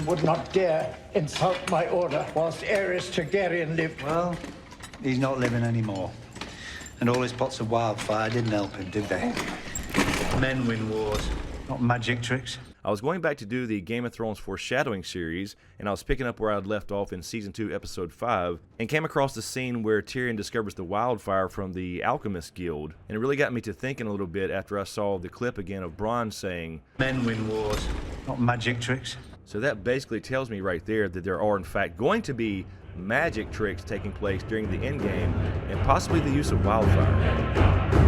Would not dare insult my order whilst heiress Targaryen lived. Well, he's not living anymore. And all his pots of wildfire didn't help him, did they? Men win wars, not magic tricks. I was going back to do the Game of Thrones Foreshadowing series, and I was picking up where I'd left off in Season 2, Episode 5, and came across the scene where Tyrion discovers the wildfire from the Alchemist Guild, and it really got me to thinking a little bit after I saw the clip again of Bronn saying, Men win wars, not magic tricks. So that basically tells me right there that there are in fact going to be magic tricks taking place during the endgame, and possibly the use of wildfire.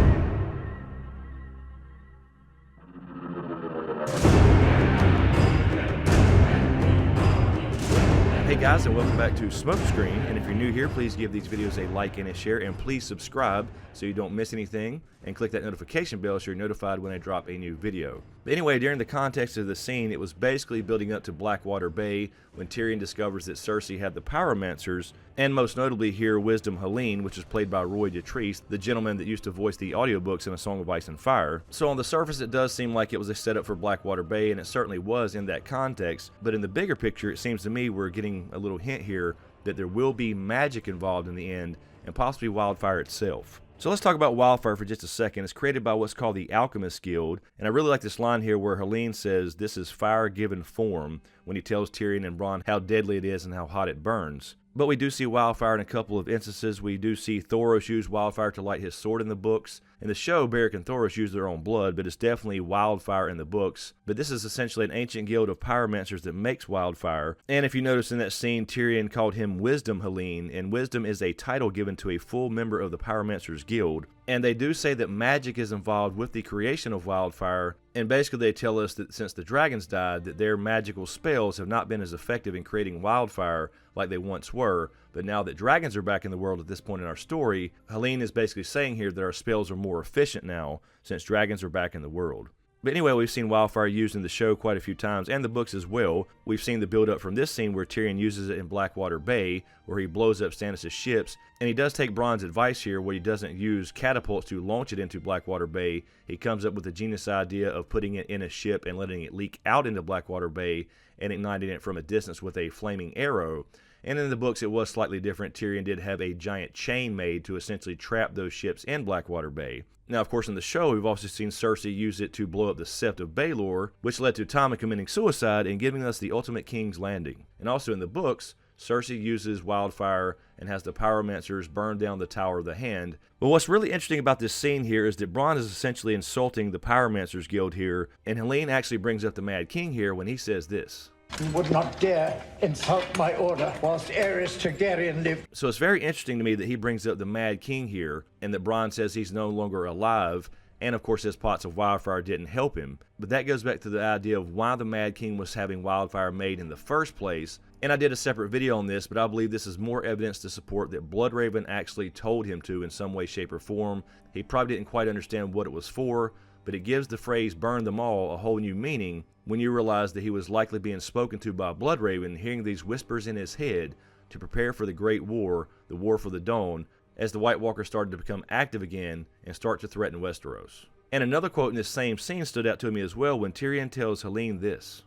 Hey guys, and welcome back to SmokeScreen, and if you're new here, please give these videos a like and a share, and please subscribe so you don't miss anything, and click that notification bell so you're notified when I drop a new video. But anyway, during the context of the scene, it was basically building up to Blackwater Bay when Tyrion discovers that Cersei had the Pyromancers, and most notably here Wisdom Helene, which is played by Roy Dotrice, the gentleman that used to voice the audiobooks in A Song of Ice and Fire. So on the surface it does seem like it was a setup for Blackwater Bay, and it certainly was in that context, but in the bigger picture it seems to me we're getting a little hint here that there will be magic involved in the end, and possibly wildfire itself. So let's talk about wildfire for just a second. It's created by what's called the Alchemist Guild, and I really like this line here where Helene says this is fire given form when he tells Tyrion and Bronn how deadly it is and how hot it burns. But we do see wildfire in a couple of instances. We do see Thoros use wildfire to light his sword in the books. In the show, Beric and Thoros use their own blood, but it's definitely wildfire in the books. But this is essentially an ancient guild of pyromancers that makes wildfire. And if you notice in that scene, Tyrion called him Wisdom Helene, and Wisdom is a title given to a full member of the Pyromancers Guild. And they do say that magic is involved with the creation of wildfire, and basically they tell us that since the dragons died, that their magical spells have not been as effective in creating wildfire like they once were. But now that dragons are back in the world at this point in our story, Helene is basically saying here that our spells are more efficient now since dragons are back in the world. But anyway, we've seen wildfire used in the show quite a few times, and the books as well. We've seen the build-up from this scene where Tyrion uses it in Blackwater Bay, where he blows up Stannis' ships, and he does take Bronn's advice here where he doesn't use catapults to launch it into Blackwater Bay. He comes up with the genius idea of putting it in a ship and letting it leak out into Blackwater Bay and igniting it from a distance with a flaming arrow. And in the books it was slightly different. Tyrion did have a giant chain made to essentially trap those ships in Blackwater Bay. Now, of course, in the show, we've also seen Cersei use it to blow up the Sept of Baelor, which led to Tommen committing suicide and giving us the ultimate King's Landing. And also in the books, Cersei uses wildfire and has the Pyromancers burn down the Tower of the Hand. But what's really interesting about this scene here is that Bronn is essentially insulting the Pyromancers Guild here, and Helene actually brings up the Mad King here when he says this. Would not dare insult my order whilst heiress Targaryen lived. So it's very interesting to me that he brings up the Mad King here, and that Bronn says he's no longer alive, and of course his pots of wildfire didn't help him. But that goes back to the idea of why the Mad King was having wildfire made in the first place, and I did a separate video on this, but I believe this is more evidence to support that Bloodraven actually told him to in some way, shape, or form. He probably didn't quite understand what it was for, but it gives the phrase burn them all a whole new meaning when you realize that he was likely being spoken to by Bloodraven, hearing these whispers in his head to prepare for the Great War, the War for the Dawn, as the White Walkers started to become active again and start to threaten Westeros. And another quote in this same scene stood out to me as well when Tyrion tells Helene this.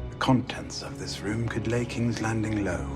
The contents of this room could lay King's Landing low.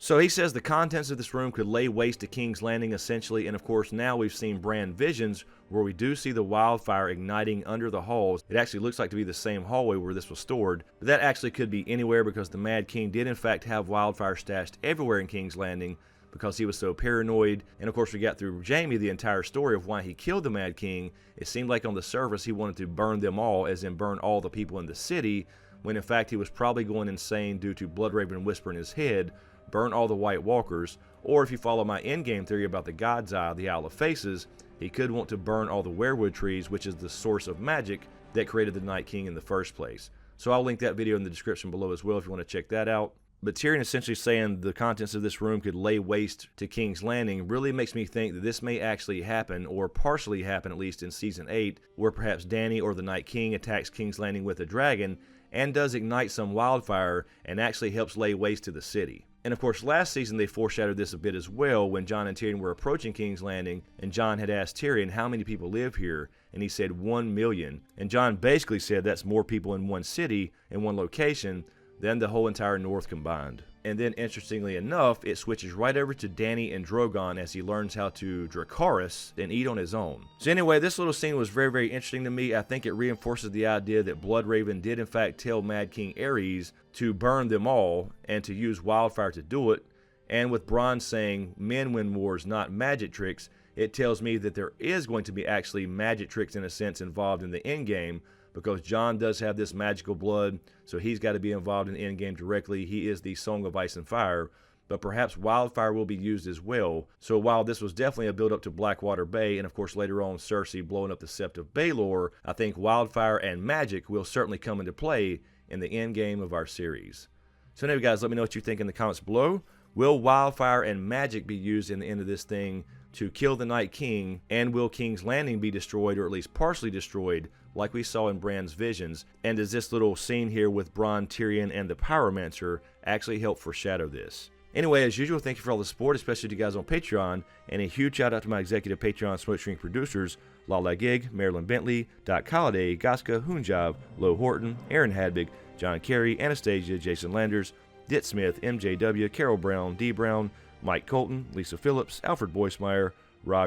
So he says the contents of this room could lay waste to King's Landing essentially, and of course now we've seen Bran visions where we do see the wildfire igniting under the halls. It actually looks like to be the same hallway where this was stored, but that actually could be anywhere because the Mad King did in fact have wildfire stashed everywhere in King's Landing because he was so paranoid. And of course we got through Jaime the entire story of why he killed the Mad King. It seemed like on the surface he wanted to burn them all, as in burn all the people in the city, when in fact he was probably going insane due to Bloodraven whisper in his head, burn all the White Walkers, or if you follow my endgame theory about the God's Eye, the Isle of Faces, he could want to burn all the weirwood trees, which is the source of magic that created the Night King in the first place. So I'll link that video in the description below as well if you want to check that out. But Tyrion essentially saying the contents of this room could lay waste to King's Landing really makes me think that this may actually happen, or partially happen at least in Season 8, where perhaps Dany or the Night King attacks King's Landing with a dragon and does ignite some wildfire and actually helps lay waste to the city. And of course last season they foreshadowed this a bit as well when Jon and Tyrion were approaching King's Landing, and Jon had asked Tyrion how many people live here, and he said 1 million. And Jon basically said that's more people in one city, in one location, than the whole entire North combined. And then, interestingly enough, it switches right over to Dany and Drogon as he learns how to Dracarys and eat on his own. So anyway, this little scene was very, very interesting to me. I think it reinforces the idea that Bloodraven did in fact tell Mad King Aerys to burn them all and to use wildfire to do it. And with Bronn saying men win wars, not magic tricks, it tells me that there is going to be actually magic tricks in a sense involved in the endgame, because Jon does have this magical blood, so he's got to be involved in the endgame directly. He is the Song of Ice and Fire, but perhaps wildfire will be used as well. So while this was definitely a build-up to Blackwater Bay, and of course later on Cersei blowing up the Sept of Baelor, I think wildfire and magic will certainly come into play in the endgame of our series. So anyway guys, let me know what you think in the comments below. Will wildfire and magic be used in the end of this thing to kill the Night King, and will King's Landing be destroyed, or at least partially destroyed, like we saw in Bran's visions? And does this little scene here with Bronn, Tyrion, and the Pyromancer actually help foreshadow this? Anyway, as usual, thank you for all the support, especially to you guys on Patreon, and a huge shout out to my executive Patreon SmokeScreen producers, Lala, Marylin, Bentley, Colliday, Goska, HoonJive, Horton, Erin, Habig, John, Carey, Anastasia, Jason Landers, DTizSmith, MJW, Carole Brown, D Brown, Mike Colton, Lisa Phillips, Alfred Borstmayer,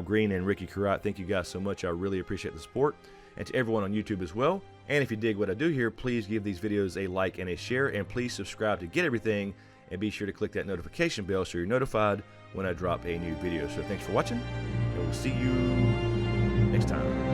Greene, and Ricky Corotte. Thank you guys so much. I really appreciate the support. And to everyone on YouTube as well. And if you dig what I do here, please give these videos a like and a share, and please subscribe to get everything, and be sure to click that notification bell so you're notified when I drop a new video. So thanks for watching, and we'll see you next time.